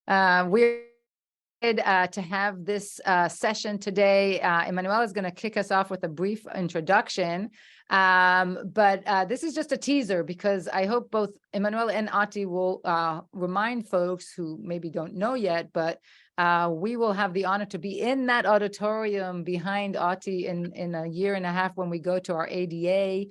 We're excited to have this session today. Emmanuel is going to kick us off with a brief introduction, but this is just a teaser because I hope both Emmanuel and Ahti will remind folks who maybe don't know yet, but we will have the honor to be in that auditorium behind Ahti in a year and a half when we go to our ADA,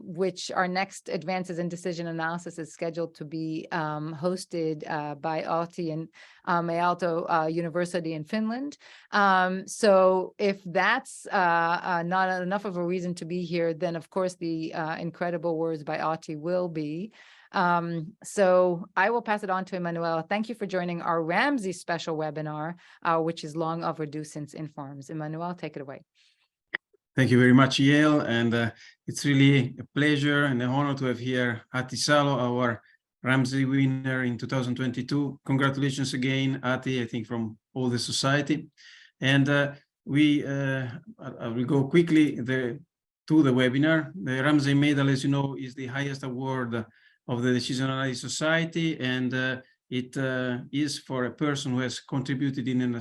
which our next Advances in Decision Analysis is scheduled to be hosted by Ahti and Aalto University in Finland. So if that's not enough of a reason to be here, then of course the incredible words by Ahti will be. So I will pass it on to Emmanuel. Thank you for joining our Ramsey special webinar, which is long overdue since Informs. Emmanuel, take it away. Thank you very much, Yael, and it's really a pleasure and an honor to have here Ahti Salo, our Ramsey winner in 2022. Congratulations again, Ahti, I think from all the society. And I will go quickly to the webinar. The Ramsey Medal, as you know, is the highest award of the Decision Analysis Society, and it is for a person who has contributed in an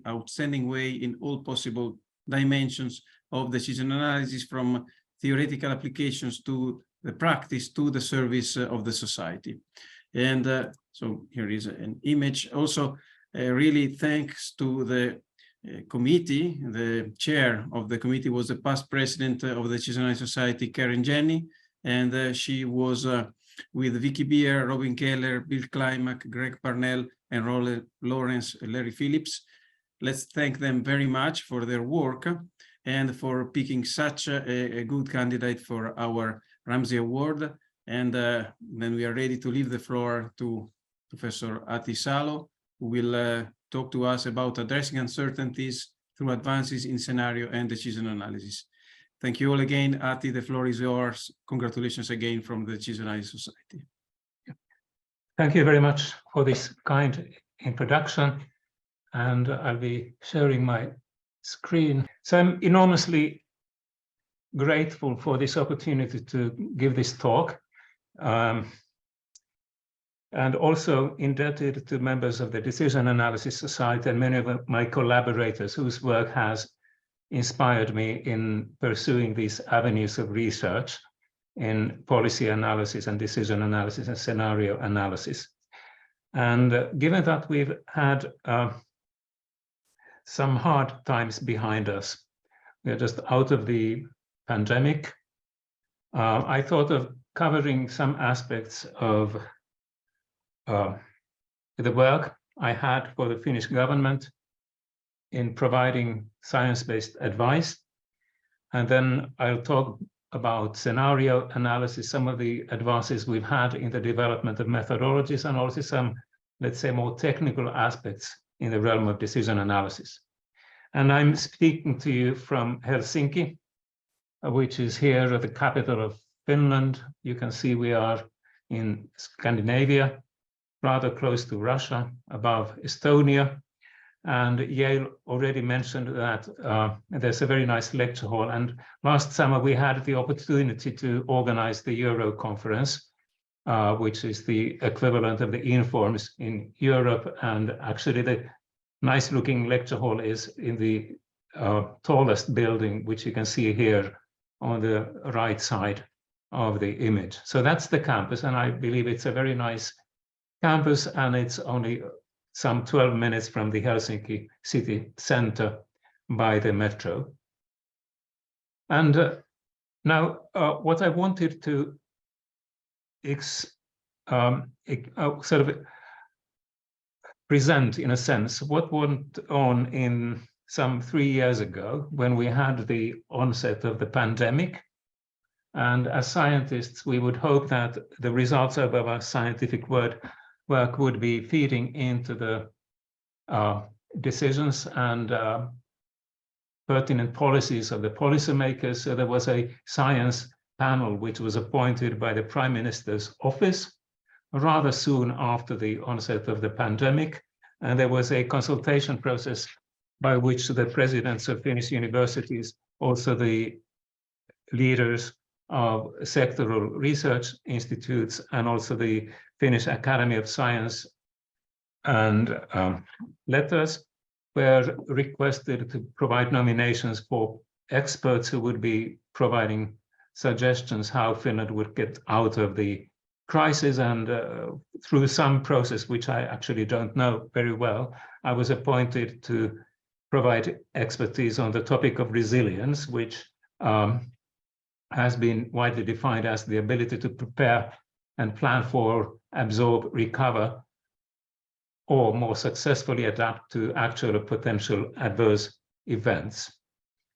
outstanding way in all possible dimensions of decision analysis, from theoretical applications to the practice to the service of the society. And so here is an image. Also, really thanks to the committee. The chair of the committee was the past president of the Decision Analysis Society, Karen Jenny, and she was with Vicky Beer, Robin Keller, Bill Klimak, Greg Parnell, and Lawrence Larry Phillips. Let's thank them very much for their work and for picking such a good candidate for our Ramsey Award. And then we are ready to leave the floor to Professor Ahti Salo, who will talk to us about addressing uncertainties through advances in scenario and decision analysis. Thank you all again. Ahti, the floor is yours. Congratulations again from the Decision Analysis Society. Thank you very much for this kind introduction. And I'll be sharing my screen. So I'm enormously grateful for this opportunity to give this talk. And also indebted to members of the Decision Analysis Society and many of my collaborators whose work has inspired me in pursuing these avenues of research in policy analysis and decision analysis and scenario analysis. And given that we've had some hard times behind us, we are just out of the pandemic, I thought of covering some aspects of the work I had for the Finnish government in providing science-based advice. And then I'll talk about scenario analysis, some of the advances we've had in the development of methodologies, and also some, let's say, more technical aspects in the realm of decision analysis. And I'm speaking to you from Helsinki, which is here at the capital of Finland. You can see we are in Scandinavia, rather close to Russia, above Estonia. And Yael already mentioned that there's a very nice lecture hall. And last summer, we had the opportunity to organize the Euro conference, which is the equivalent of the Informs in Europe. And actually, the nice looking lecture hall is in the tallest building, which you can see here on the right side of the image. So that's the campus. And I believe it's a very nice campus, and it's only some 12 minutes from the Helsinki city center by the metro. And now what I wanted to sort of present, in a sense, what went on in some 3 years ago when we had the onset of the pandemic. And as scientists, we would hope that the results of our scientific work would be feeding into the decisions and pertinent policies of the policymakers. So there was a science panel which was appointed by the Prime Minister's office rather soon after the onset of the pandemic. And there was a consultation process by which the presidents of Finnish universities, also the leaders of sectoral research institutes, and also the Finnish Academy of Science and letters were requested to provide nominations for experts who would be providing suggestions how Finland would get out of the crisis. And through some process, which I actually don't know very well, I was appointed to provide expertise on the topic of resilience, which has been widely defined as the ability to prepare and plan for, absorb, recover, or more successfully adapt to actual or potential adverse events.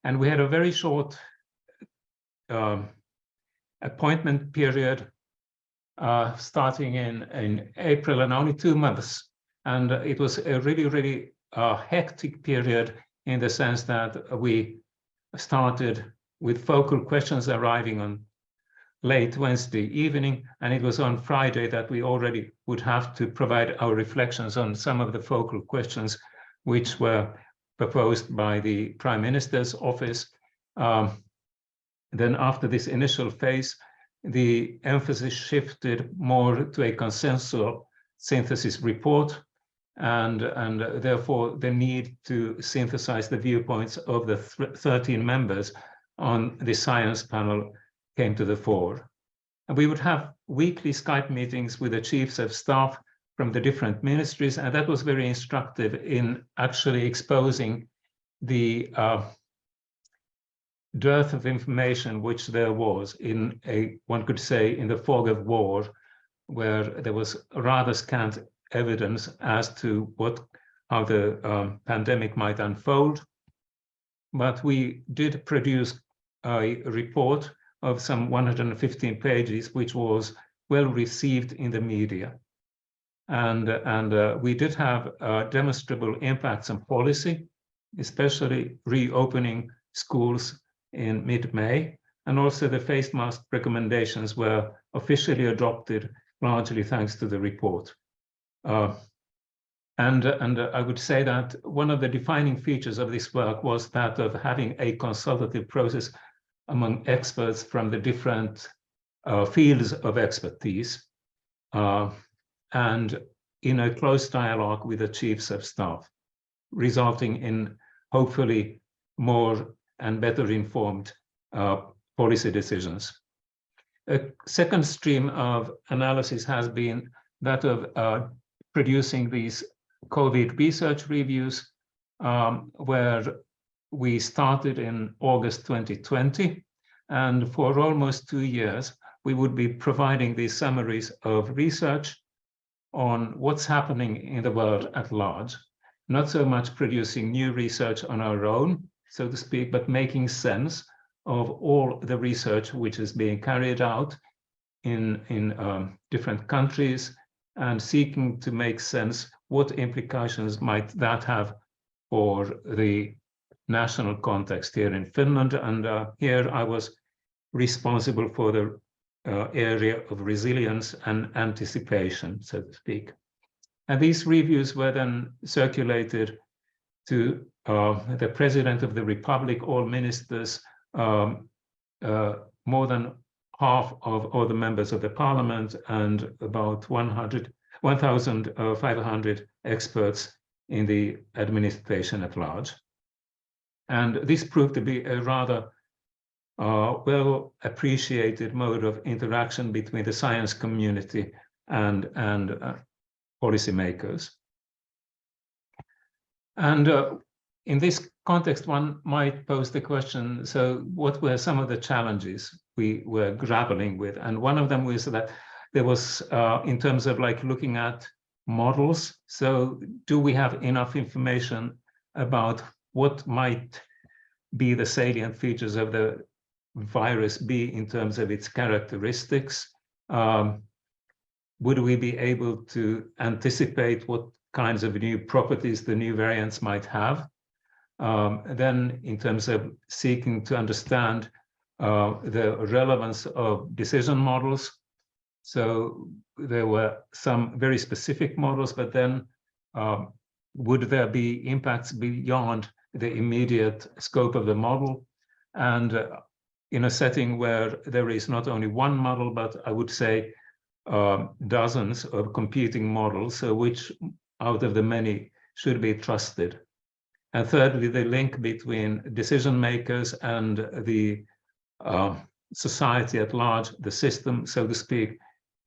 And we had a very short appointment period starting in April, and only 2 months. And it was a really, really hectic period in the sense that we started with focal questions arriving on late Wednesday evening, and it was on Friday that we already would have to provide our reflections on some of the focal questions which were proposed by the Prime Minister's office. Then after this initial phase, the emphasis shifted more to a consensual synthesis report, and therefore the need to synthesize the viewpoints of the 13 members on the science panel came to the fore. And we would have weekly Skype meetings with the chiefs of staff from the different ministries, and that was very instructive in actually exposing the dearth of information which there was in one could say, in the fog of war, where there was rather scant evidence as to how the pandemic might unfold. But we did produce a report of some 115 pages, which was well received in the media. And we did have demonstrable impacts on policy, especially reopening schools in mid-May, and also the face mask recommendations were officially adopted, largely thanks to the report. And I would say that one of the defining features of this work was that of having a consultative process among experts from the different fields of expertise, and in a close dialogue with the chiefs of staff, resulting in hopefully more and better informed policy decisions. A second stream of analysis has been that of producing these COVID research reviews, where we started in August 2020, and for almost 2 years, we would be providing these summaries of research on what's happening in the world at large, not so much producing new research on our own, so to speak, but making sense of all the research which is being carried out in different countries, and seeking to make sense what implications might that have for the national context here in Finland. And here I was responsible for the area of resilience and anticipation, so to speak. And these reviews were then circulated to the President of the Republic, all ministers, more than half of all the members of the Parliament, and about 1,500 experts in the administration at large. And this proved to be a rather well appreciated mode of interaction between the science community and policymakers. And in this context, one might pose the question, so what were some of the challenges we were grappling with? And one of them was that there was, in terms of like looking at models, so do we have enough information about what might be the salient features of the virus be in terms of its characteristics? Would we be able to anticipate what kinds of new properties the new variants might have? Then in terms of seeking to understand the relevance of decision models. So there were some very specific models, but then would there be impacts beyond the immediate scope of the model? And in a setting where there is not only one model, but I would say dozens of competing models, so which out of the many should be trusted. And thirdly, the link between decision makers and the society at large, the system, so to speak,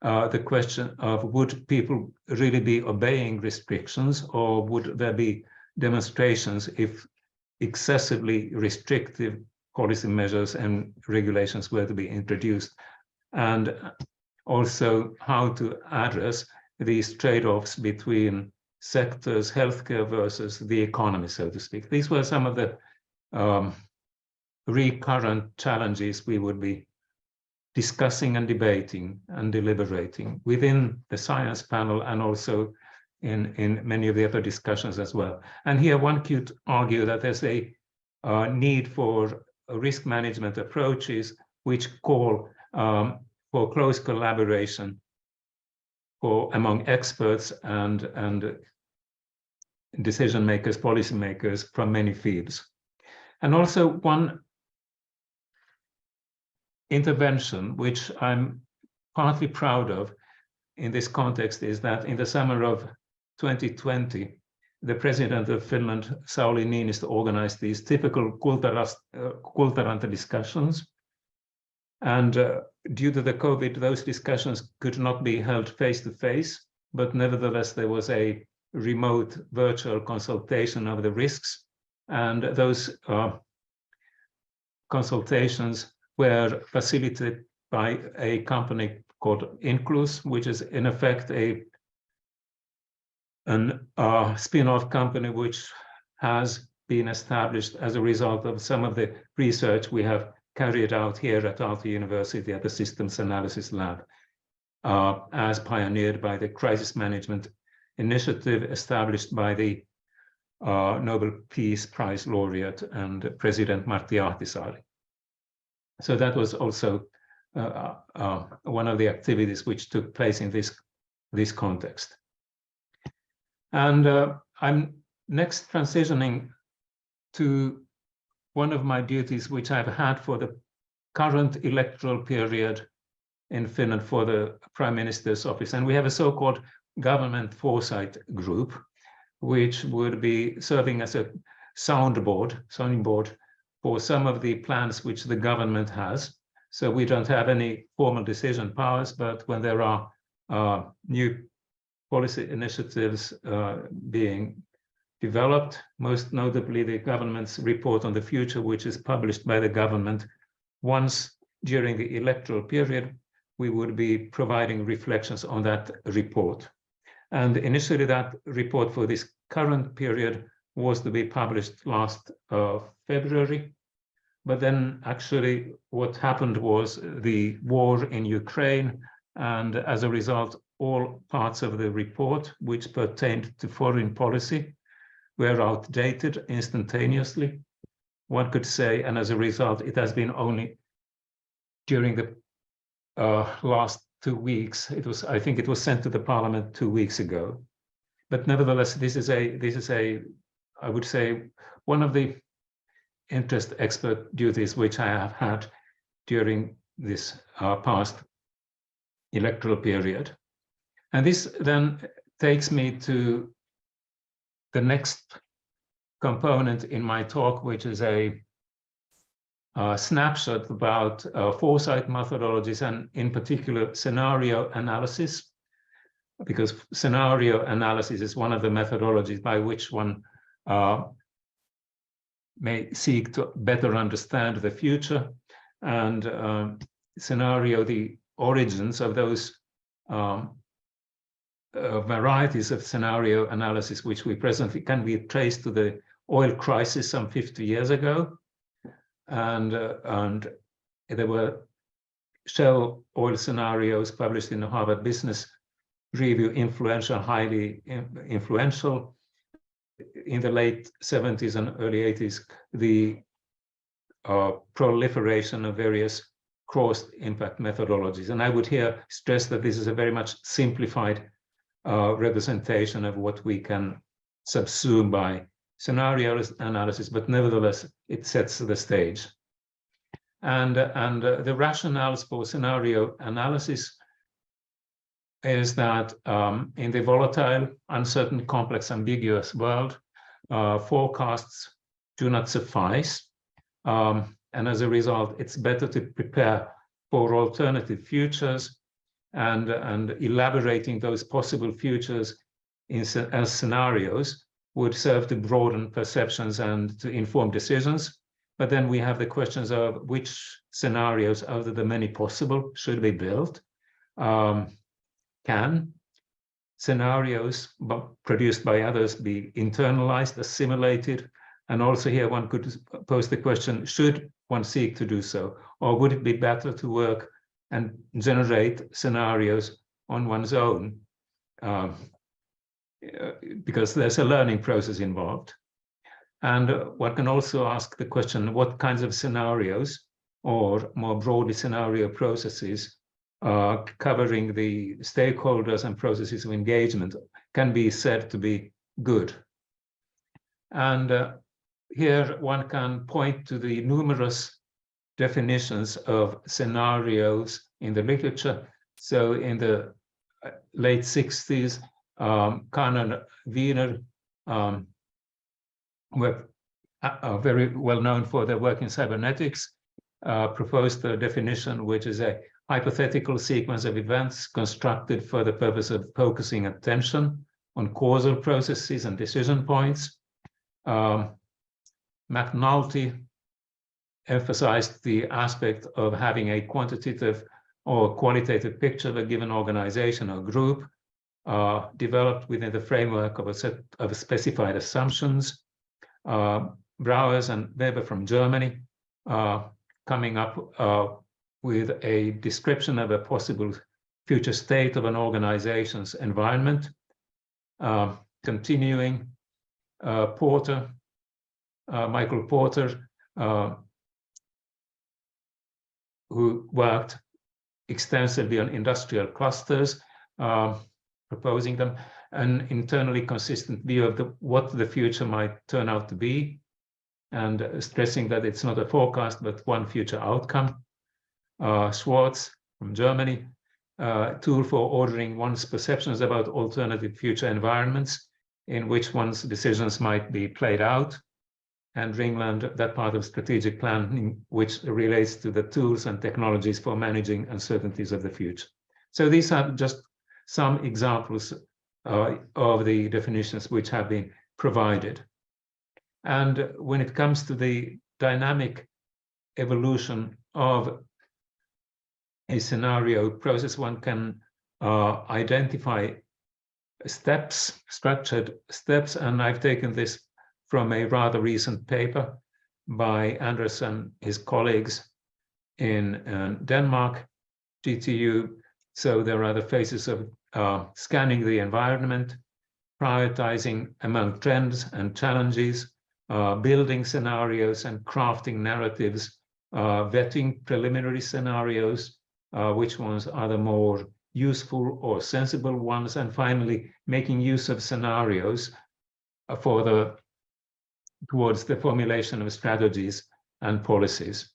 the question of would people really be obeying restrictions, or would there be demonstrations if excessively restrictive policy measures and regulations were to be introduced, and also how to address these trade-offs between sectors, healthcare versus the economy, so to speak. These were some of the recurrent challenges we would be discussing and debating and deliberating within the science panel, and also in many of the other discussions as well. And here one could argue that there's a need for risk management approaches which call for close collaboration among experts and decision makers, policy makers from many fields. And also one intervention which I'm partly proud of in this context is that in the summer of 2020, the president of Finland, Sauli Niinistö, organized these typical Kultaranta discussions. And due to the COVID, those discussions could not be held face-to-face, but nevertheless, there was a remote virtual consultation of the risks. And those consultations were facilitated by a company called Inclus, which is in effect a spin-off company which has been established as a result of some of the research we have carried out here at Aalto University at the Systems Analysis Lab, as pioneered by the Crisis Management Initiative established by the Nobel Peace Prize laureate and President Ahti Salo. So that was also one of the activities which took place in this context. And I'm next transitioning to one of my duties which I've had for the current electoral period in Finland for the Prime Minister's office. And we have a so-called government foresight group, which would be serving as a sounding board for some of the plans which the government has. So we don't have any formal decision powers, but when there are new policy initiatives being developed, most notably the government's report on the future, which is published by the government once during the electoral period, we would be providing reflections on that report. And initially that report for this current period was to be published last February. But then actually what happened was the war in Ukraine, and as a result, all parts of the report which pertained to foreign policy were outdated instantaneously, one could say, and as a result, it has been only during the last 2 weeks. I think it was sent to the Parliament 2 weeks ago. But nevertheless, this is a I would say one of the interest expert duties which I have had during this past electoral period. And this then takes me to the next component in my talk, which is a snapshot about foresight methodologies, and in particular scenario analysis, because scenario analysis is one of the methodologies by which one may seek to better understand the future, and scenario, the origins of those varieties of scenario analysis, which we presently can be traced to the oil crisis some 50 years ago. And there were Shell oil scenarios published in the Harvard Business Review, highly influential. In the late 70s and early 80s, the proliferation of various cross-impact methodologies. And I would here stress that this is a very much simplified representation of what we can subsume by scenario analysis, but nevertheless, it sets the stage. And the rationales for scenario analysis is that in the volatile, uncertain, complex, ambiguous world, forecasts do not suffice. And as a result, it's better to prepare for alternative futures and elaborating those possible futures as scenarios would serve to broaden perceptions and to inform decisions. But then we have the questions of which scenarios out of the many possible should be built. Can scenarios produced by others be internalized, assimilated? And also here one could pose the question, should one seek to do so? Or would it be better to work and generate scenarios on one's own? Because there's a learning process involved. And one can also ask the question, what kinds of scenarios, or more broadly scenario processes, covering the stakeholders and processes of engagement can be said to be good? And here one can point to the numerous definitions of scenarios in the literature. So in the late 60s, Kahn and Wiener were very well known for their work in cybernetics, proposed a definition which is a hypothetical sequence of events constructed for the purpose of focusing attention on causal processes and decision points. McNulty emphasized the aspect of having a quantitative or qualitative picture of a given organization or group, developed within the framework of a set of specified assumptions. Brauers and Weber from Germany coming up with a description of a possible future state of an organization's environment. Continuing, Porter, Michael Porter, who worked extensively on industrial clusters, proposing them, an internally consistent view of what the future might turn out to be, and stressing that it's not a forecast, but one future outcome. Schwartz from Germany, tool for ordering one's perceptions about alternative future environments in which one's decisions might be played out. And Ringland, that part of strategic planning, which relates to the tools and technologies for managing uncertainties of the future. So these are just some examples of the definitions which have been provided. And when it comes to the dynamic evolution of a scenario process, one can identify steps, structured steps, and I've taken this from a rather recent paper by Anderson and his colleagues in Denmark, GTU. So there are the phases of scanning the environment, prioritizing among trends and challenges, building scenarios and crafting narratives, vetting preliminary scenarios, which ones are the more useful or sensible ones, and finally making use of scenarios towards the formulation of strategies and policies.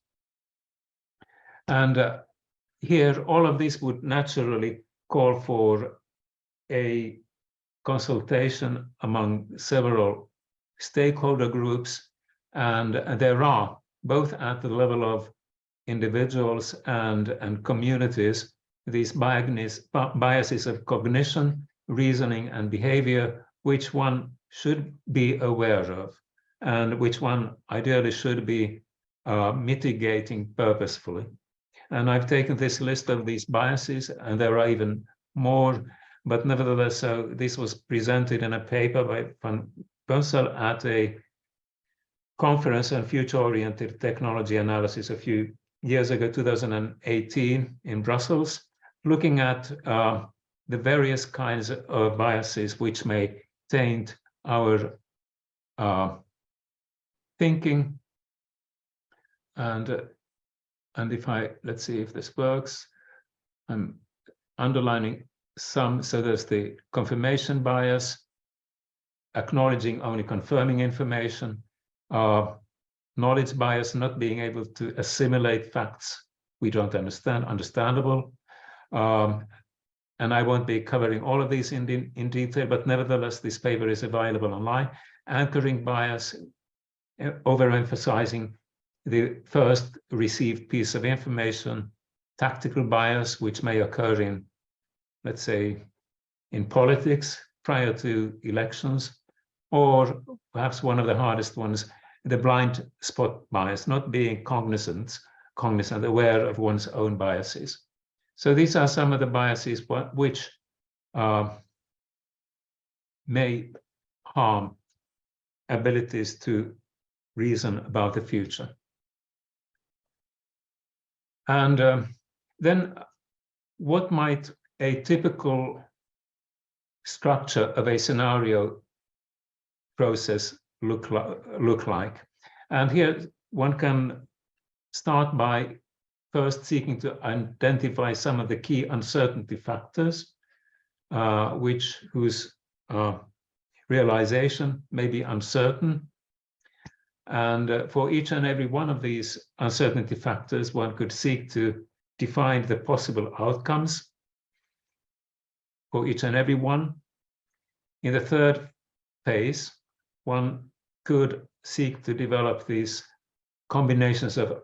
And here, all of this would naturally call for a consultation among several stakeholder groups, and there are, both at the level of individuals and communities, these biases of cognition, reasoning, and behavior, which one should be aware of, and which one ideally should be mitigating purposefully. And I've taken this list of these biases, and there are even more, but nevertheless, so this was presented in a paper by Van Bossel at a conference on future-oriented technology analysis a few years ago, 2018, in Brussels, looking at the various kinds of biases which may taint our thinking. And if let's see if this works. I'm underlining some. So there's the confirmation bias, acknowledging only confirming information, knowledge bias, not being able to assimilate facts we don't understand, understandable, and I won't be covering all of these in detail, but nevertheless, this paper is available online. Anchoring bias, overemphasizing the first received piece of information, tactical bias, which may occur in, let's say, in politics prior to elections, or perhaps one of the hardest ones, the blind spot bias, not being cognizant, aware of one's own biases. So these are some of the biases which may harm abilities to reason about the future. And then what might a typical structure of a scenario process look like? And here one can start by first seeking to identify some of the key uncertainty factors, whose realization may be uncertain. And for each and every one of these uncertainty factors, one could seek to define the possible outcomes for each and every one. In the third phase, one could seek to develop these combinations of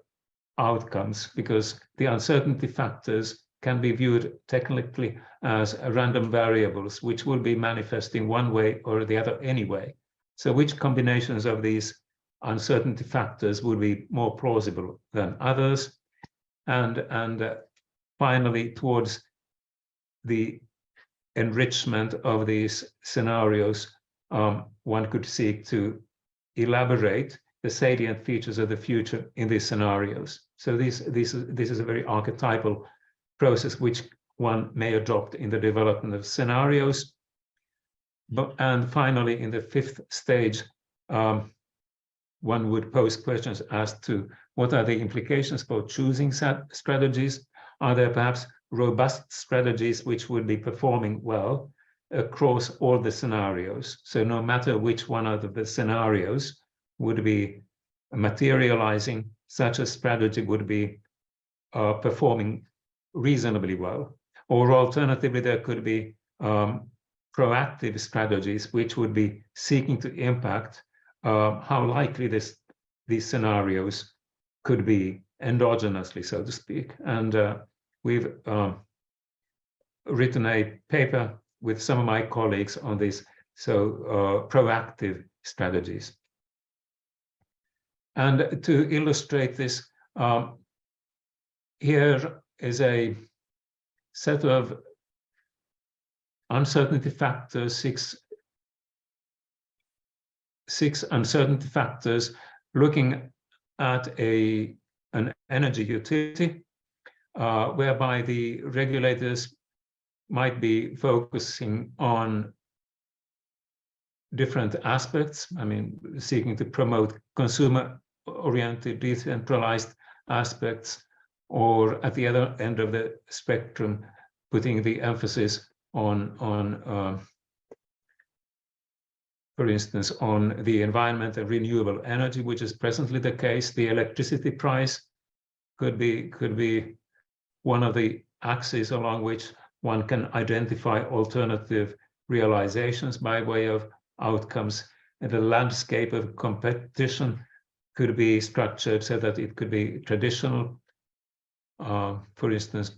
outcomes, because the uncertainty factors can be viewed technically as random variables, which will be manifesting one way or the other anyway. So which combinations of these uncertainty factors would be more plausible than others? And finally, towards the enrichment of these scenarios, one could seek to elaborate the salient features of the future in these scenarios. So this is a very archetypal process which one may adopt in the development of scenarios. And finally, in the fifth stage, one would pose questions as to what are the implications for choosing strategies? Are there perhaps robust strategies which would be performing well across all the scenarios? So no matter which one of the scenarios would be materializing, such a strategy would be performing reasonably well. Or alternatively, there could be proactive strategies which would be seeking to impact how likely these scenarios could be endogenously, so to speak. And we've written a paper with some of my colleagues on this, so proactive strategies. And to illustrate this, here is a set of uncertainty factors, six uncertainty factors, looking at an energy utility, whereby the regulators might be focusing on different aspects. I mean, seeking to promote consumer-oriented, decentralized aspects, or at the other end of the spectrum, putting the emphasis on for instance, on the environment and renewable energy, which is presently the case. The electricity price could be one of the axes along which one can identify alternative realizations by way of outcomes. And the landscape of competition could be structured so that it could be traditional, for instance,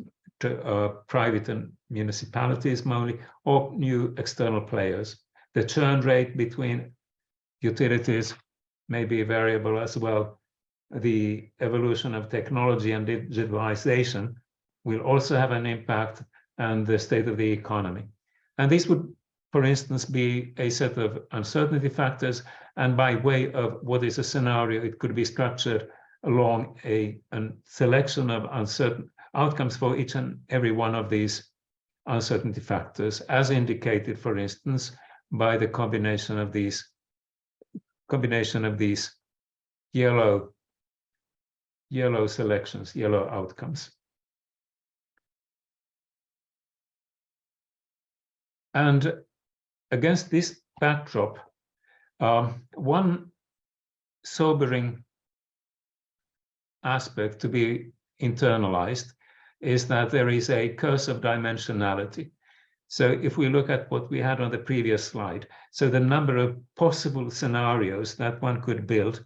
private and municipalities mainly, or new external players. The churn rate between utilities may be variable as well. The evolution of technology and digitalization will also have an impact on the state of the economy. And this would, for instance, be a set of uncertainty factors, and by way of what is a scenario, it could be structured along a selection of uncertain outcomes for each and every one of these uncertainty factors, as indicated, for instance, by the combination of these yellow selections, yellow outcomes. And against this backdrop, one sobering aspect to be internalized is that there is a curse of dimensionality. So if we look at what we had on the previous slide, so the number of possible scenarios that one could build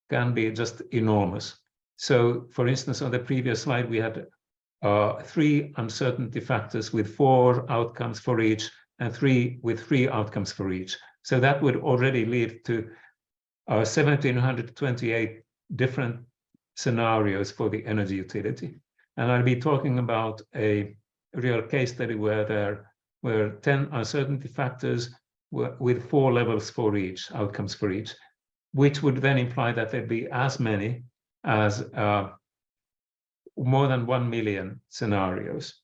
can be just enormous. So for instance, on the previous slide, we had 3 uncertainty factors with 4 outcomes for each, and 3 with 3 outcomes for each. So that would already lead to 1,728 different scenarios for the energy utility. And I'll be talking about a real case study where there were 10 uncertainty factors with 4 levels for each, outcomes for each, which would then imply that there'd be as many as more than 1 million scenarios.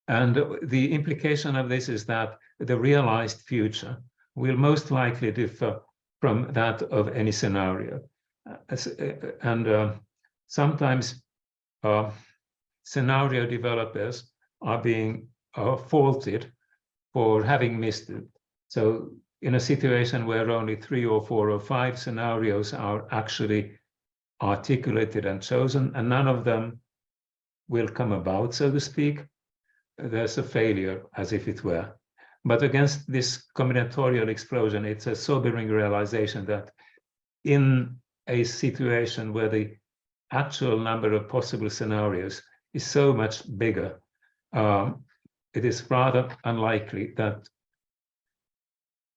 And the implication of this is that the realized future will most likely differ from that of any scenario. And sometimes scenario developers are being faulted for having missed it. So in a situation where only 3 or 4 or 5 scenarios are actually articulated and chosen, and none of them will come about, so to speak, there's a failure, as if it were. But against this combinatorial explosion, it's a sobering realization that in a situation where the actual number of possible scenarios is so much bigger, it is rather unlikely that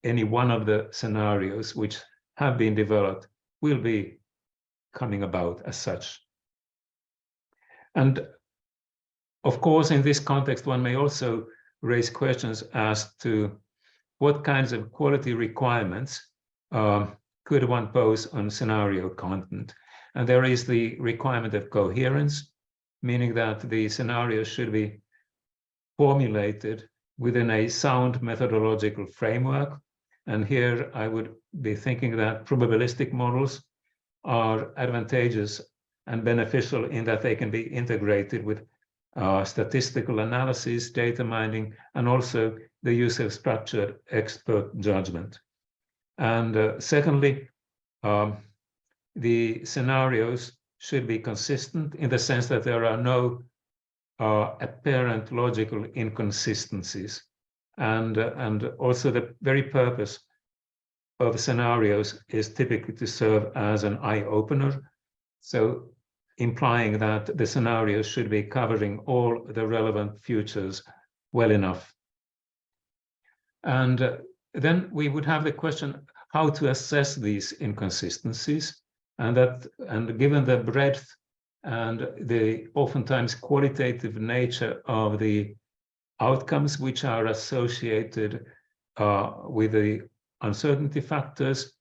any one of the scenarios which have been developed will be coming about as such. And of course, in this context, one may also raise questions as to what kinds of quality requirements could one pose on scenario content. And there is the requirement of coherence, meaning that the scenarios should be formulated within a sound methodological framework. And here I would be thinking that probabilistic models are advantageous and beneficial in that they can be integrated with statistical analysis, data mining, and also the use of structured expert judgment. And secondly, the scenarios should be consistent in the sense that there are no apparent logical inconsistencies. And also the very purpose of scenarios is typically to serve as an eye-opener. So implying that the scenarios should be covering all the relevant futures well enough. And then we would have the question how to assess these inconsistencies, and given the breadth and the oftentimes qualitative nature of the outcomes which are associated with the uncertainty factors,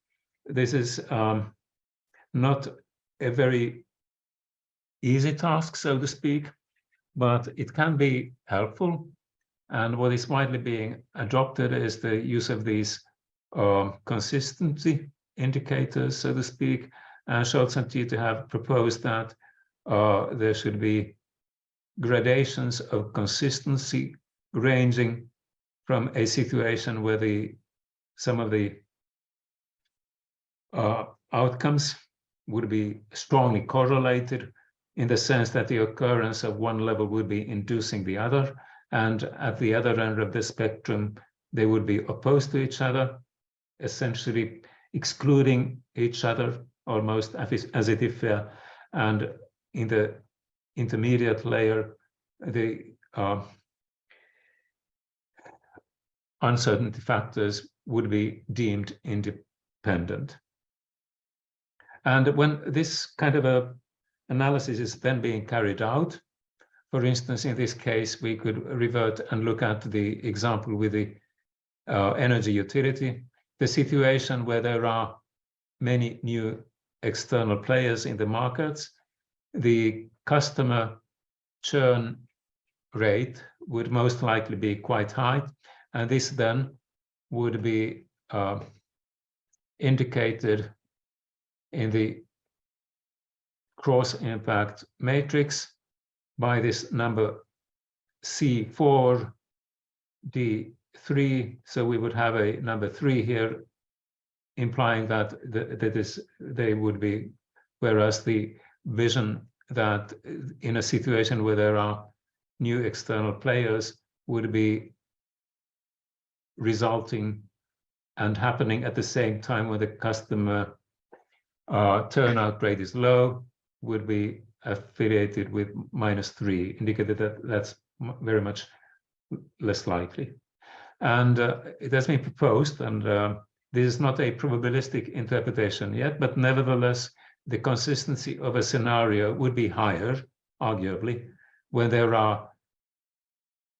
this is not a very easy task, so to speak, but it can be helpful. And what is widely being adopted is the use of these consistency indicators, so to speak. And Scholz and Tito have proposed that there should be gradations of consistency ranging from a situation where some of the outcomes would be strongly correlated in the sense that the occurrence of one level would be inducing the other, and at the other end of the spectrum, they would be opposed to each other, essentially excluding each other almost as if and in the intermediate layer, the uncertainty factors would be deemed independent. And when this kind of a analysis is then being carried out, for instance, in this case, we could revert and look at the example with the energy utility, the situation where there are many new external players in the markets, the customer churn rate would most likely be quite high, and this then would be indicated in the cross-impact matrix by this number C4, D3. So we would have a number 3 here, implying that they would be, whereas the vision that in a situation where there are new external players would be resulting and happening at the same time when the customer turnout rate is low, would be affiliated with -3, indicated that that's very much less likely. And it has been proposed, and this is not a probabilistic interpretation yet, but nevertheless, the consistency of a scenario would be higher, arguably, when there are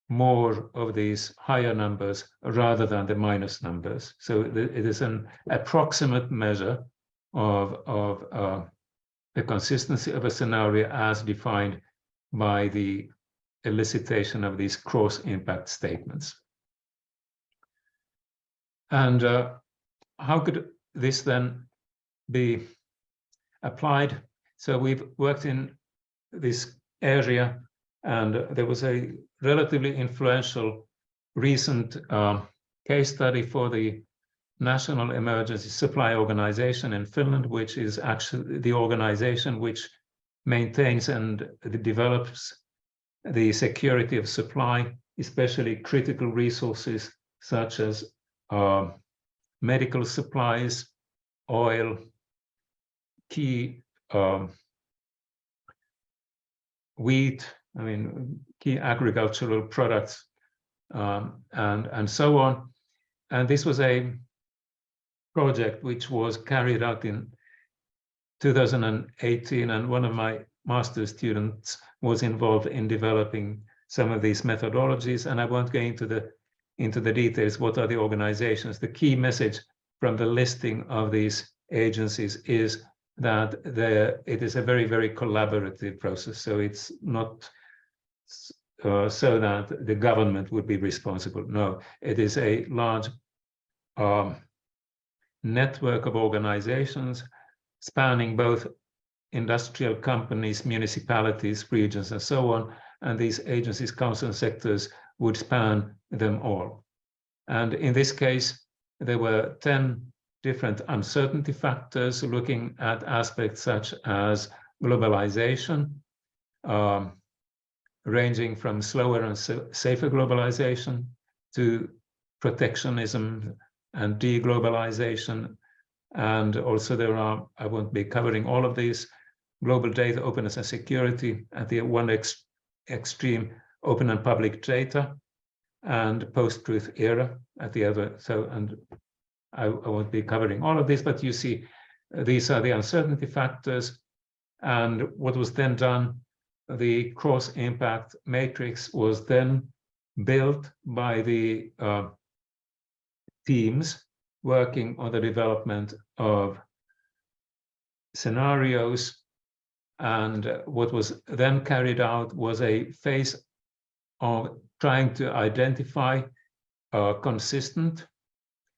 more of these higher numbers rather than the minus numbers. So it is an approximate measure of the consistency of a scenario as defined by the elicitation of these cross-impact statements. And how could this then be applied? So we've worked in this area, and there was a relatively influential recent case study for the National Emergency Supply Organization in Finland, which is actually the organization which maintains and develops the security of supply, especially critical resources such as medical supplies, oil, key wheat, key agricultural products, and so on. And this was a project which was carried out in 2018, and one of my master's students was involved in developing some of these methodologies, and I won't go into the details. What are the organizations? The key message from the listing of these agencies is that it is a very, very collaborative process. So it's not so that the government would be responsible. No, it is a large network of organizations spanning both industrial companies, municipalities, regions, and so on. And these agencies, councils, and sectors would span them all. And in this case, there were 10 different uncertainty factors looking at aspects such as globalization, ranging from slower and safer globalization to protectionism and deglobalization. And also there are, I won't be covering all of these, global data openness and security at the one extreme, open and public data, and post-truth era at the other. So, and I won't be covering all of this, but you see, these are the uncertainty factors. And what was then done, the cross-impact matrix was then built by the teams working on the development of scenarios. And what was then carried out was a phase of trying to identify consistent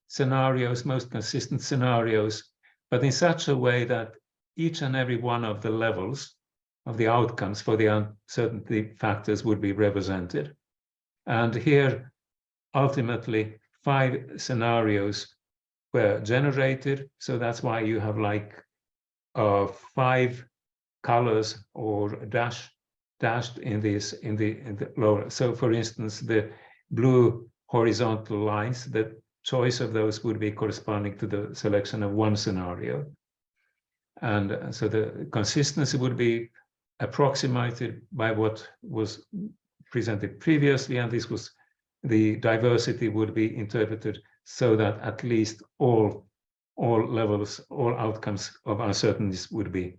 scenarios, most consistent scenarios, but in such a way that each and every one of the levels of the outcomes for the uncertainty factors would be represented. And here, ultimately, 5 scenarios were generated. So that's why you have like 5 colors or dashed in this in the lower. So for instance, the blue horizontal lines, the choice of those would be corresponding to the selection of one scenario. And so the consistency would be approximated by what was presented previously, and this was the diversity would be interpreted so that at least all levels, all outcomes of uncertainties would be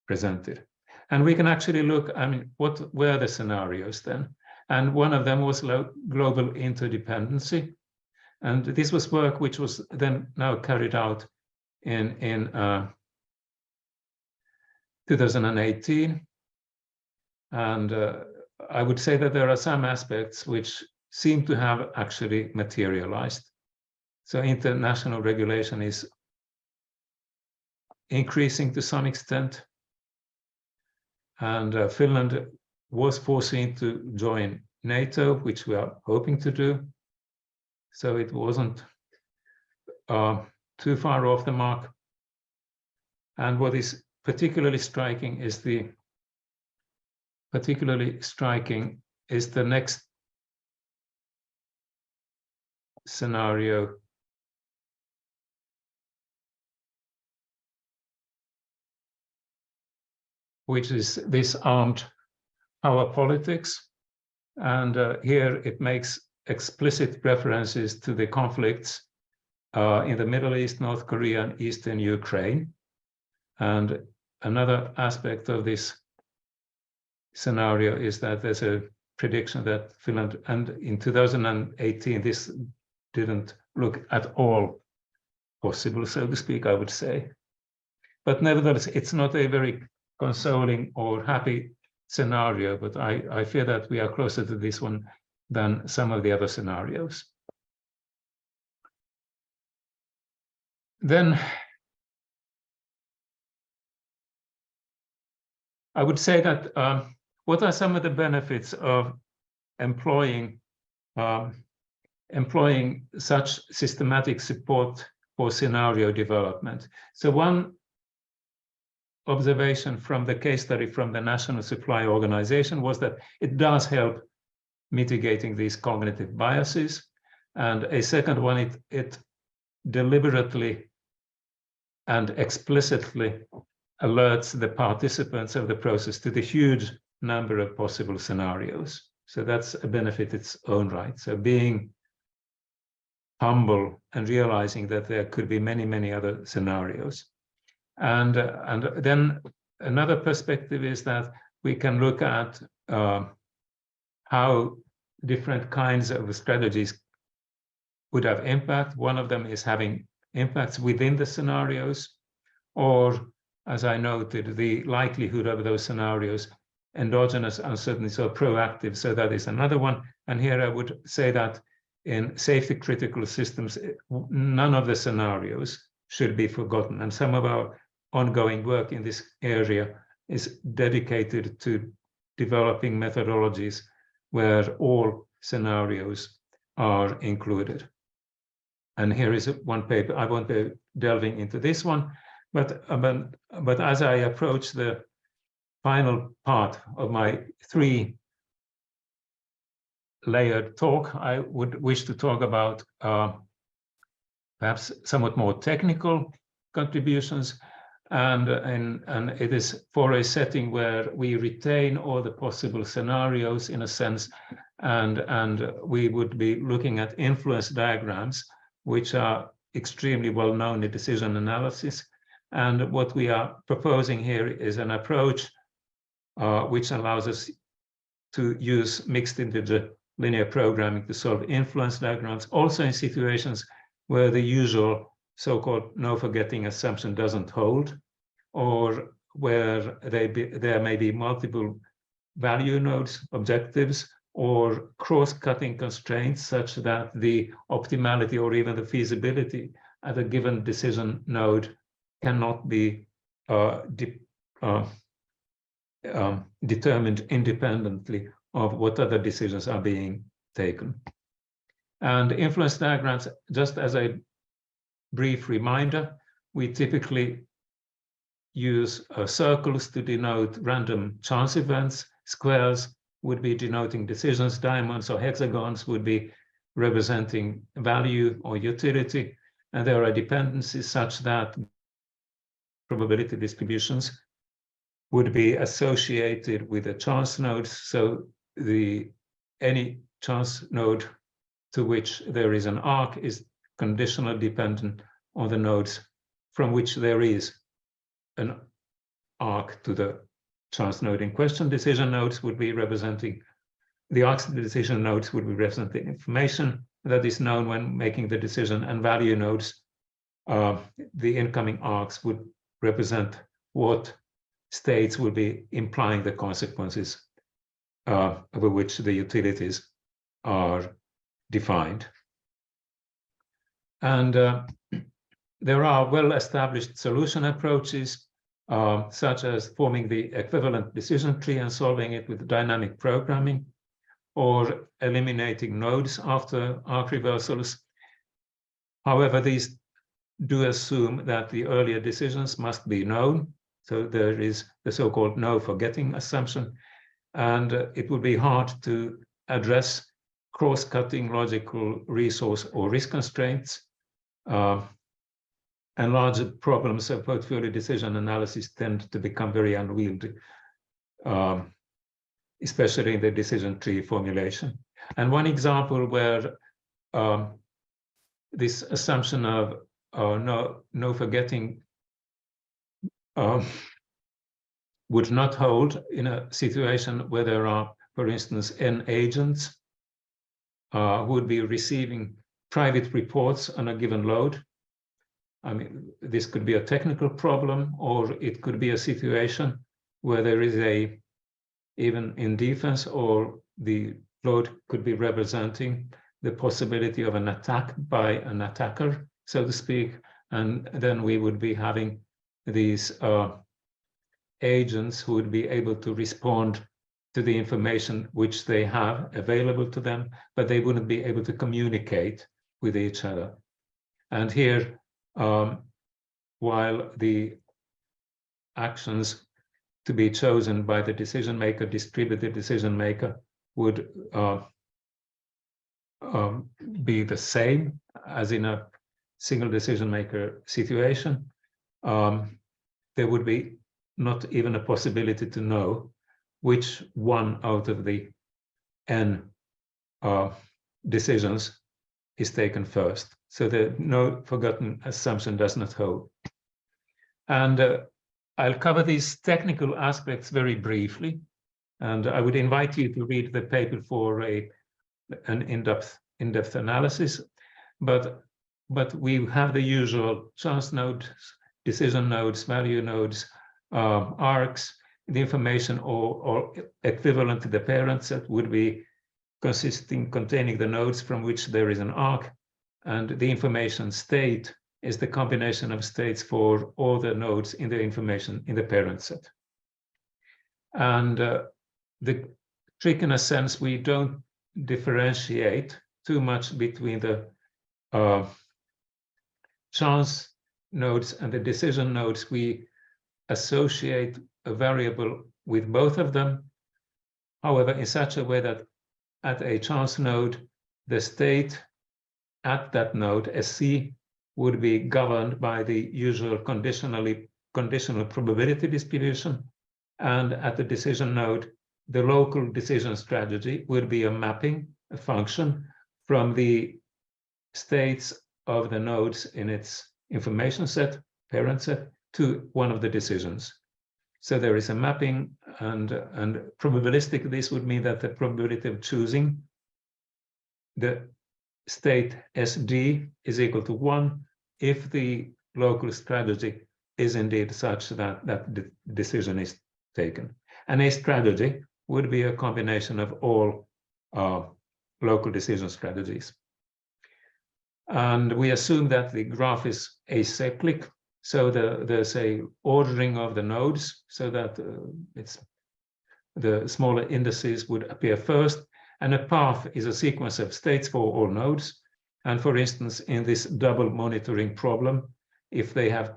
presented. And we can actually look, what were the scenarios then? And one of them was global interdependency. And this was work which was then now carried out in 2018. And I would say that there are some aspects which seem to have actually materialized. So international regulation is increasing to some extent. And Finland was foreseen to join NATO, which we are hoping to do. So it wasn't too far off the mark. And what is particularly striking is the next scenario which is this armed power politics. And here it makes explicit references to the conflicts in the Middle East, North Korea, and Eastern Ukraine. And another aspect of this scenario is that there's a prediction that Finland, and in 2018, this didn't look at all possible, so to speak, I would say. But nevertheless, it's not a very consoling or happy scenario, but I fear that we are closer to this one than some of the other scenarios. Then I would say that what are some of the benefits of employing such systematic support for scenario development? So one observation from the case study from the National Supply Organization was that it does help mitigating these cognitive biases. And a second one, it deliberately and explicitly alerts the participants of the process to the huge number of possible scenarios. So that's a benefit its own right. So being humble and realizing that there could be many, many other scenarios. And then another perspective is that we can look at how different kinds of strategies would have impact. One of them is having impacts within the scenarios, or, as I noted, the likelihood of those scenarios, endogenous uncertainties or proactive. So that is another one. And here I would say that in safety critical systems, none of the scenarios should be forgotten. And some of our ongoing work in this area is dedicated to developing methodologies where all scenarios are included. And here is one paper. I won't be delving into this one, but as I approach the final part of my three-layered talk, I would wish to talk about perhaps somewhat more technical contributions, and it is for a setting where we retain all the possible scenarios in a sense, and we would be looking at influence diagrams, which are extremely well known in decision analysis. And what we are proposing here is an approach which allows us to use mixed integer linear programming to solve influence diagrams, also in situations where the usual so-called no-forgetting assumption doesn't hold, or where there may be multiple value nodes, objectives, or cross-cutting constraints such that the optimality or even the feasibility at a given decision node cannot be determined independently of what other decisions are being taken. And influence diagrams, just as a brief reminder, we typically use circles to denote random chance events. Squares would be denoting decisions. Diamonds or hexagons would be representing value or utility. And there are dependencies such that probability distributions would be associated with the chance nodes. So any chance node to which there is an arc is conditionally dependent on the nodes from which there is an arc to the chance node in question. Decision nodes would be representing, the arcs of the decision nodes would be representing information that is known when making the decision, and value nodes, the incoming arcs would represent what states would be implying the consequences over which the utilities are defined. And there are well-established solution approaches, such as forming the equivalent decision tree and solving it with dynamic programming, or eliminating nodes after arc reversals. However, these do assume that the earlier decisions must be known. So there is the so-called no forgetting assumption. And it would be hard to address cross-cutting logical resource or risk constraints, and larger problems of portfolio decision analysis tend to become very unwieldy, especially in the decision tree formulation. And one example where this assumption of no forgetting would not hold in a situation where there are, for instance, N agents who would be receiving private reports on a given load. I mean, this could be a technical problem, or it could be a situation where there is even in defense, or the load could be representing the possibility of an attack by an attacker, so to speak. And then we would be having these agents who would be able to respond to the information which they have available to them, but they wouldn't be able to communicate with each other. And here, while the actions to be chosen by the decision maker, distributed decision maker, would be the same as in a single decision maker situation, there would be not even a possibility to know which one out of the N decisions is taken first. So the no forgotten assumption does not hold. And I'll cover these technical aspects very briefly, and I would invite you to read the paper for an in-depth analysis. But we have the usual chance nodes, decision nodes, value nodes, arcs, the information or equivalent to the parent set would be containing the nodes from which there is an arc, and the information state is the combination of states for all the nodes in the information in the parent set. And the trick, in a sense, we don't differentiate too much between the chance nodes and the decision nodes. We associate a variable with both of them, however, in such a way that at a chance node, the state at that node, SC, would be governed by the usual conditional probability distribution. And at the decision node, the local decision strategy would be a mapping, a function from the states of the nodes in its information set, parent set, to one of the decisions. So there is a mapping, and probabilistic, this would mean that the probability of choosing the state SD is equal to 1 if the local strategy is indeed such that the decision is taken. And a strategy would be a combination of all local decision strategies. And we assume that the graph is acyclic, so there's a ordering of the nodes so that the smaller indices would appear first, and a path is a sequence of states for all nodes. And for instance, in this double monitoring problem, if they have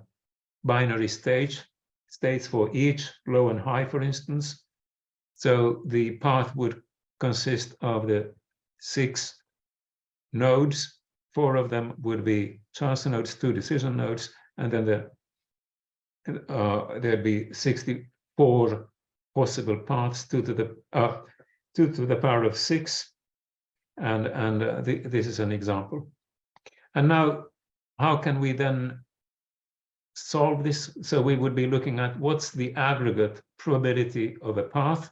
binary states for each, low and high, for instance, so the path would consist of the 6 nodes. 4 of them would be chance nodes, 2 decision nodes, and then there'd be 64 possible paths, 2 to the power of 6, and this is an example. And now, how can we then solve this? So we would be looking at what's the aggregate probability of a path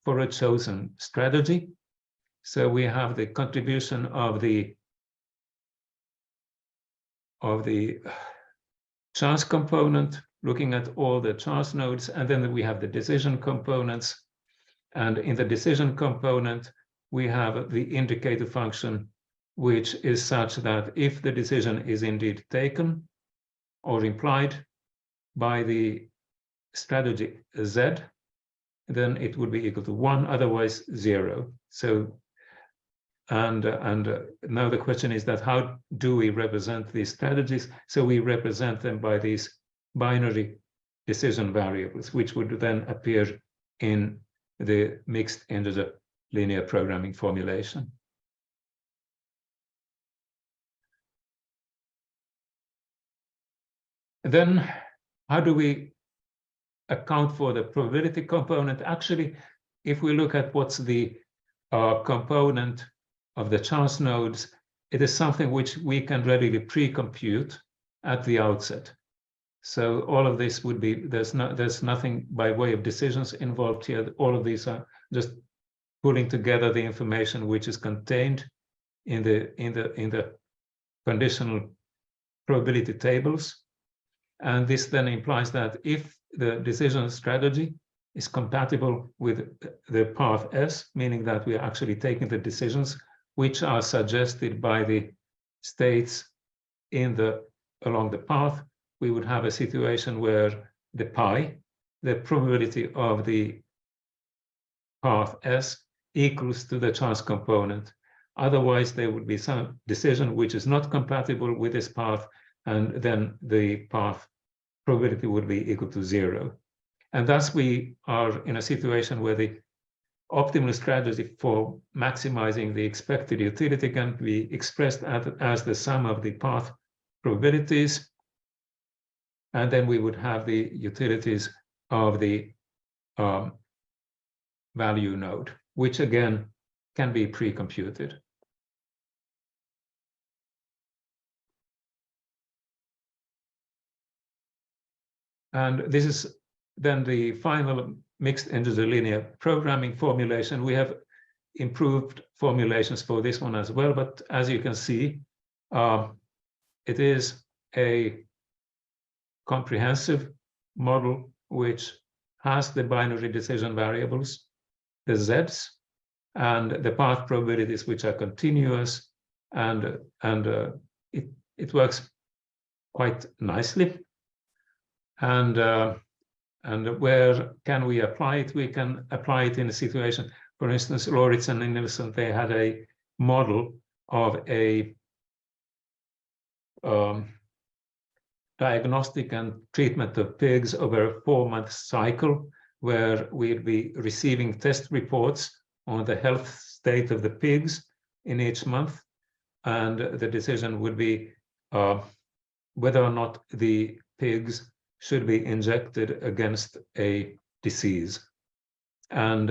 for a chosen strategy. So we have the contribution of the chance component, looking at all the chance nodes, and then we have the decision components. And in the decision component, we have the indicator function, which is such that if the decision is indeed taken or implied by the strategy Z, then it would be equal to 1, otherwise 0. So, and now the question is that how do we represent these strategies? So we represent them by these binary decision variables, which would then appear in the mixed integer linear programming formulation. Then how do we account for the probability component? Actually, if we look at what's the component of the chance nodes, it is something which we can readily pre-compute at the outset. So all of this would be, there's nothing by way of decisions involved here. All of these are just pulling together the information which is contained in the conditional probability tables. And this then implies that if the decision strategy is compatible with the path S, meaning that we are actually taking the decisions which are suggested by the states along the path, we would have a situation where the pi, the probability of the path S, equals to the chance component. Otherwise, there would be some decision which is not compatible with this path, and then the path probability would be equal to 0. And thus we are in a situation where the optimal strategy for maximizing the expected utility can be expressed as the sum of the path probabilities. And then we would have the utilities of the value node, which again can be pre-computed. And this is then the final mixed integer linear programming formulation. We have improved formulations for this one as well, but as you can see, it is a comprehensive model which has the binary decision variables, the z's, and the path probabilities which are continuous, and it works quite nicely. And where can we apply it? We can apply it in a situation, for instance, Lauritsen and Nilsson, they had a model of a diagnostic and treatment of pigs over a 4-month cycle, where we'd be receiving test reports on the health state of the pigs in each month. And the decision would be whether or not the pigs should be injected against a disease. And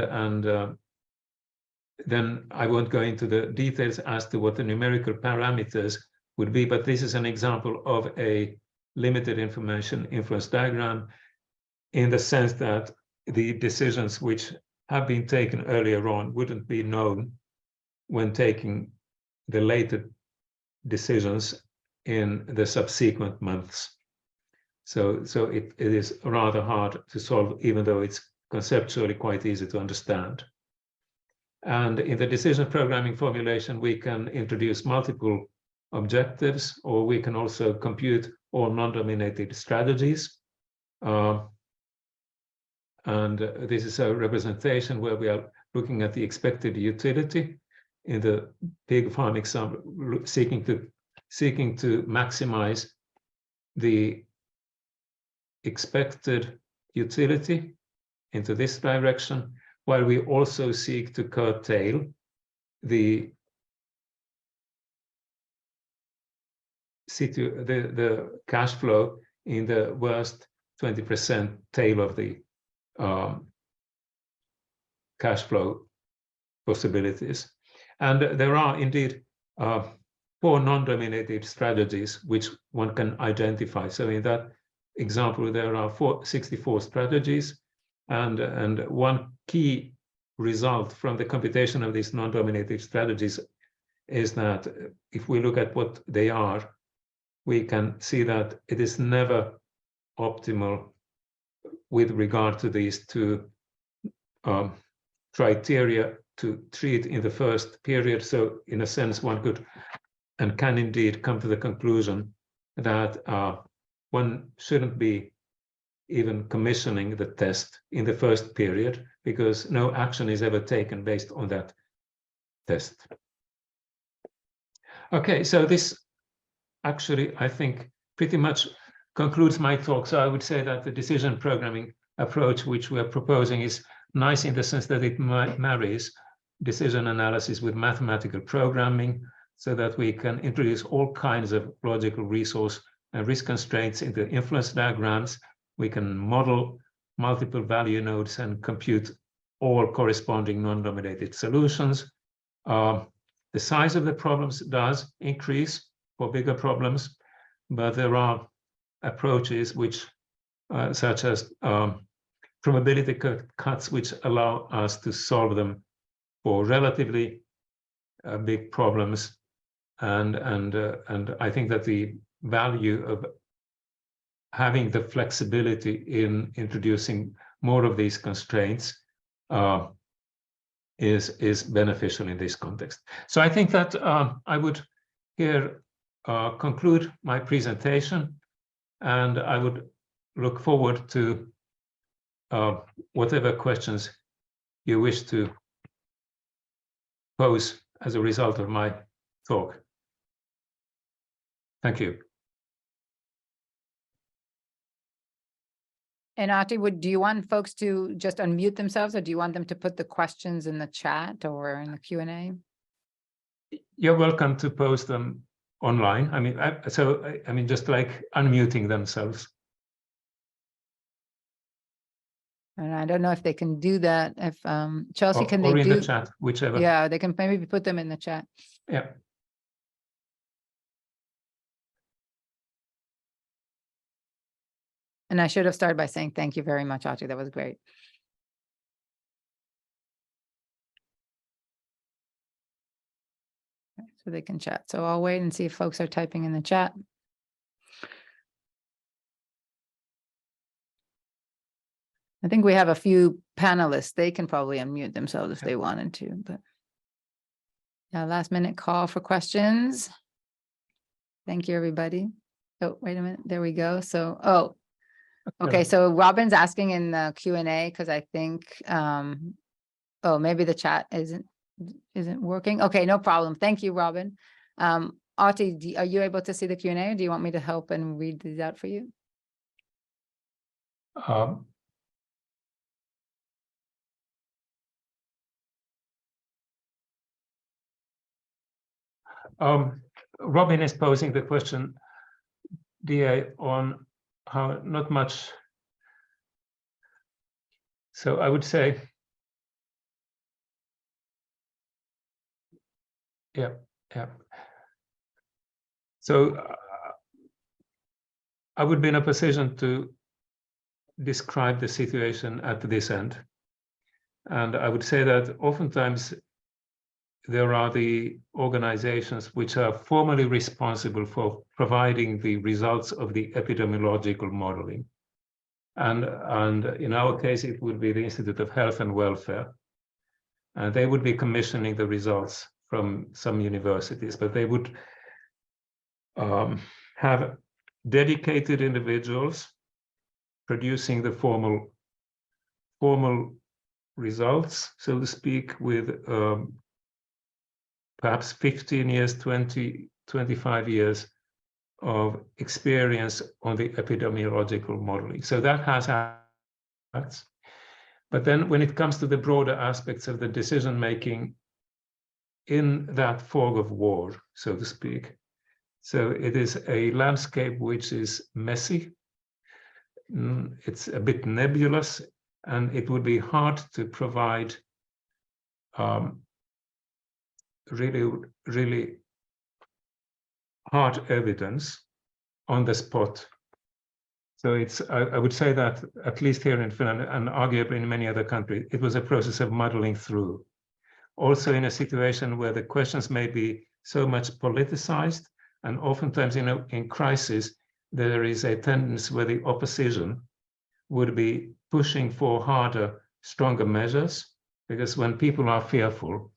then I won't go into the details as to what the numerical parameters would be, but this is an example of a limited information influence diagram, in the sense that the decisions which have been taken earlier on wouldn't be known when taking the later decisions in the subsequent months. So it is rather hard to solve, even though it's conceptually quite easy to understand. And in the decision programming formulation, we can introduce multiple objectives, or we can also compute all non-dominated strategies. And this is a representation where we are looking at the expected utility in the pig farm example, seeking to maximize the expected utility into this direction, while we also seek to curtail the cash flow in the worst 20% tail of the cash flow possibilities. And there are indeed 4 non-dominated strategies which one can identify. So in that example, there are 64 strategies, and one key result from the computation of these non-dominated strategies is that if we look at what they are, we can see that it is never optimal with regard to these 2 criteria to treat in the first period. So in a sense, one could and can indeed come to the conclusion that one shouldn't be even commissioning the test in the first period, because no action is ever taken based on that test. Okay, so this actually, I think, pretty much concludes my talk. So I would say that the decision programming approach which we are proposing is nice in the sense that it marries decision analysis with mathematical programming, so that we can introduce all kinds of logical resource risk constraints into influence diagrams. We can model multiple value nodes and compute all corresponding non-dominated solutions. The size of the problems does increase for bigger problems, but there are approaches which, such as probability cuts, which allow us to solve them for relatively big problems. And I think that the value of having the flexibility in introducing more of these constraints is beneficial in this context. So I think that I would here conclude my presentation, and I would look forward to whatever questions you wish to pose as a result of my talk. Thank you. And Ahti, do you want folks to just unmute themselves, or do you want them to put the questions in the chat or in the Q&A? You're welcome to post them online. I mean, just like unmuting themselves. And I don't know if they can do that. If Chelsea, can they or in do the chat, whichever. Yeah, they can maybe put them in the chat. Yeah. And I should have started by saying thank you very much, Ahti. That was great. Okay, so they can chat. So I'll wait and see if folks are typing in the chat. I think we have a few panelists. They can probably unmute themselves if they wanted to, but yeah, last minute call for questions. Thank you, everybody. Oh, wait a minute. There we go. So, okay. So Robin's asking in the Q&A because I think, oh, maybe the chat isn't working. Okay, no problem. Thank you, Robin. Ahti, are you able to see the Q&A, or do you want me to help and read these out for you? Robin is posing the question, DA, on how not much. So I would say, yeah. So I would be in a position to describe the situation at this end. And I would say that oftentimes there are the organizations which are formally responsible for providing the results of the epidemiological modeling. And in our case, it would be the Institute of Health and Welfare. And they would be commissioning the results from some universities, but they would have dedicated individuals producing the formal results, so to speak, with perhaps 15 years, 20, 25 years of experience on the epidemiological modeling. So that has impacts. But then when it comes to the broader aspects of the decision-making in that fog of war, so to speak, so it is a landscape which is messy, it's a bit nebulous, and it would be hard to provide really hard evidence on the spot. So I would say that at least here in Finland, and arguably in many other countries, it was a process of muddling through. Also in a situation where the questions may be so much politicized, and oftentimes in crisis, there is a tendency where the opposition would be pushing for harder, stronger measures, because when people are fearful,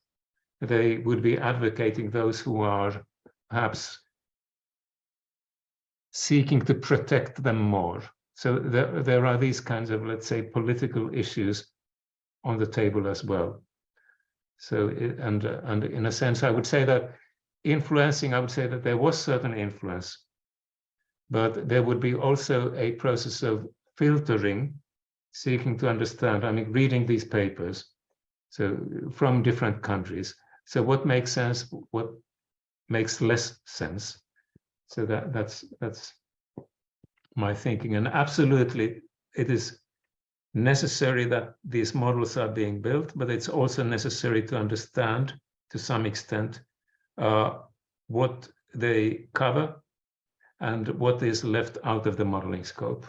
they would be advocating those who are perhaps seeking to protect them more. So there are these kinds of, let's say, political issues on the table as well. So, and in a sense, I would say that influencing, I would say that there was certain influence, but there would be also a process of filtering, seeking to understand, I mean, reading these papers, so from different countries. So what makes sense, what makes less sense. So that's my thinking. And absolutely, it is necessary that these models are being built, but it's also necessary to understand to some extent what they cover and what is left out of the modeling scope.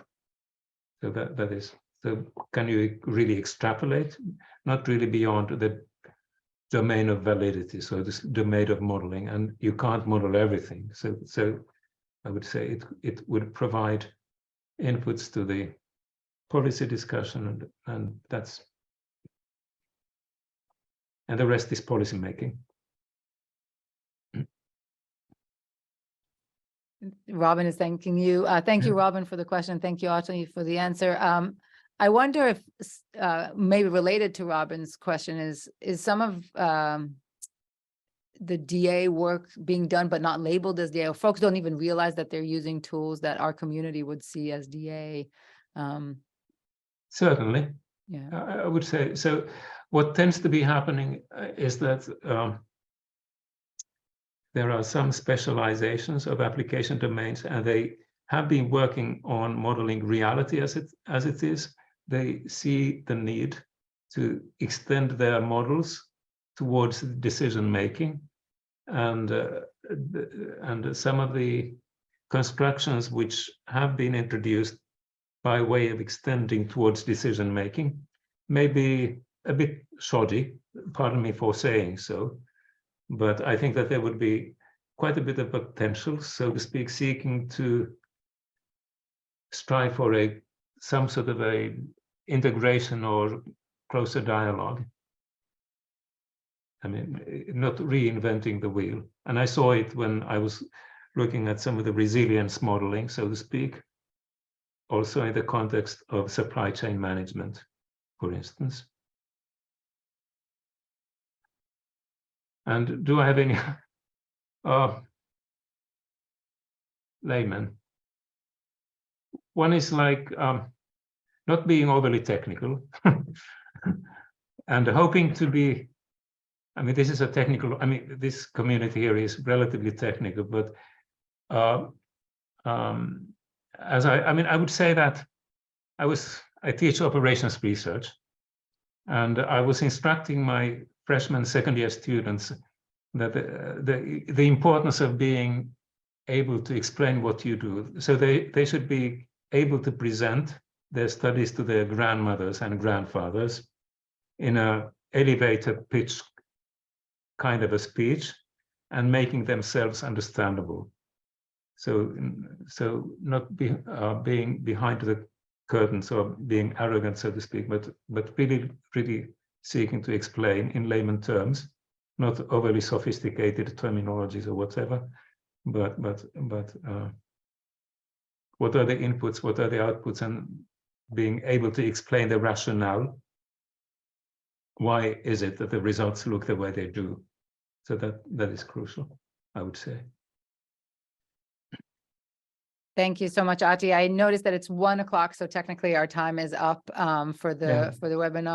So that is, so can you really extrapolate? Not really beyond the domain of validity, so this domain of modeling, and you can't model everything. So I would say it would provide inputs to the policy discussion, and the rest is policy making. Robin is thanking you. Thank you, Robin, for the question. Thank you, Ahti, for the answer. I wonder if maybe related to Robin's question is some of the DA work being done but not labeled as DA, or folks don't even realize that they're using tools that our community would see as DA. Certainly, yeah, I would say so. What tends to be happening is that there are some specializations of application domains, and they have been working on modeling reality as it is. They see the need to extend their models towards decision making, and some of the constructions which have been introduced by way of extending towards decision making may be a bit shoddy, pardon me for saying so, but I think that there would be quite a bit of potential, so to speak, seeking to strive for some sort of a integration or closer dialogue. I mean, not reinventing the wheel. And I saw it when I was looking at some of the resilience modeling, so to speak, also in the context of supply chain management, for instance. And do I have any layman? One is like not being overly technical and hoping to be, I mean, this is a technical, I mean, this community here is relatively technical, but I would say that I teach operations research, and I was instructing my freshman second year students that the importance of being able to explain what you do. So they should be able to present their studies to their grandmothers and grandfathers in a elevator pitch kind of a speech and making themselves understandable. So not being behind the curtains or being arrogant, so to speak, but really seeking to explain in layman terms, not overly sophisticated terminologies or whatever, but what are the inputs, what are the outputs, and being able to explain the rationale. Why is it that the results look the way they do? So that is crucial, I would say. thank you so much, Ahti. I noticed that it's 1 o'clock, so technically our time is up for the webinar.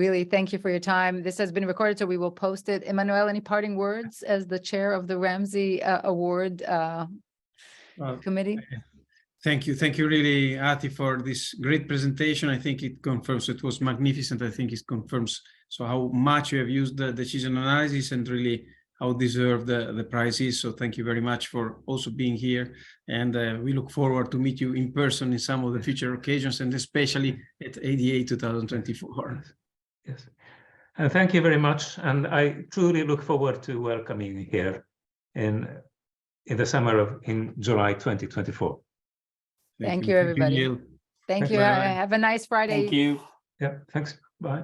Really, thank you for your time. This has been recorded, so we will post it. Emmanuel, any parting words as the chair of the Ramsey Award committee? Thank you really, Ahti, for this great presentation. I think it confirms, it was magnificent. I think it confirms so how much you have used the decision analysis and really how deserved the prize is. So thank you very much for also being here. And we look forward to meet you in person in some of the future occasions, and especially at ADA 2024. Yes. And thank you very much. And I truly look forward to welcoming you here in the summer in July 2024. Thank you, everybody. Thank you. Have a nice Friday. Thank you. Yeah, thanks. Bye.